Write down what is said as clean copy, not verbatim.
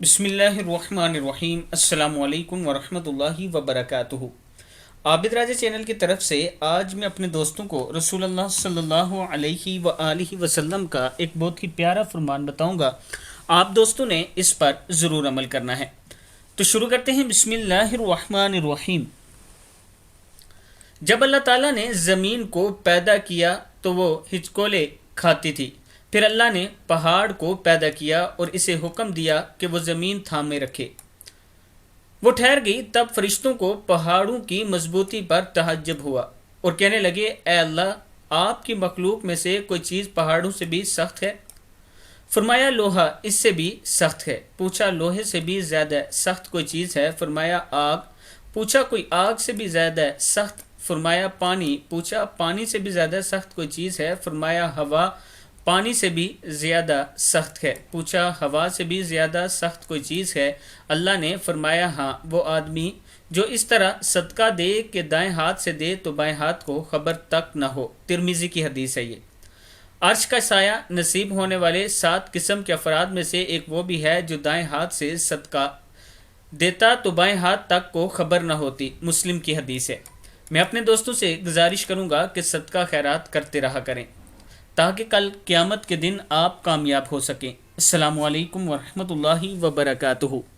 بسم اللہ الرحمن الرحیم۔ السلام علیکم ورحمۃ اللہ وبرکاتہ۔ عابد راجہ چینل کی طرف سے آج میں اپنے دوستوں کو رسول اللہ صلی اللہ علیہ وآلہ وسلم کا ایک بہت ہی پیارا فرمان بتاؤں گا۔ آپ دوستوں نے اس پر ضرور عمل کرنا ہے۔ تو شروع کرتے ہیں۔ بسم اللہ الرحمن الرحیم۔ جب اللہ تعالیٰ نے زمین کو پیدا کیا تو وہ ہچکولے کھاتی تھی۔ پھر اللہ نے پہاڑ کو پیدا کیا اور اسے حکم دیا کہ وہ زمین تھامے رکھے۔ وہ ٹھہر گئی، تب فرشتوں کو پہاڑوں کی مضبوطی پر تعجب ہوا اور کہنے لگے، اے اللہ، آپ کی مخلوق میں سے کوئی چیز پہاڑوں سے بھی سخت ہے؟ فرمایا، لوہا اس سے بھی سخت ہے۔ پوچھا، لوہے سے بھی زیادہ سخت کوئی چیز ہے؟ فرمایا، آگ۔ پوچھا، کوئی آگ سے بھی زیادہ سخت؟ فرمایا، پانی۔ پوچھا، پانی سے بھی زیادہ سخت کوئی چیز ہے؟ فرمایا، ہوا پانی سے بھی زیادہ سخت ہے۔ پوچھا، ہوا سے بھی زیادہ سخت کوئی چیز ہے؟ اللہ نے فرمایا، ہاں، وہ آدمی جو اس طرح صدقہ دے کہ دائیں ہاتھ سے دے تو بائیں ہاتھ کو خبر تک نہ ہو۔ ترمذی کی حدیث ہے یہ۔ عرش کا سایہ نصیب ہونے والے 7 قسم کے افراد میں سے ایک وہ بھی ہے جو دائیں ہاتھ سے صدقہ دیتا تو بائیں ہاتھ تک کو خبر نہ ہوتی۔ مسلم کی حدیث ہے۔ میں اپنے دوستوں سے گزارش کروں گا کہ صدقہ خیرات کرتے رہا کریں تاکہ کل قیامت کے دن آپ کامیاب ہو سکیں۔ السلام علیکم ورحمۃ اللہ وبرکاتہ۔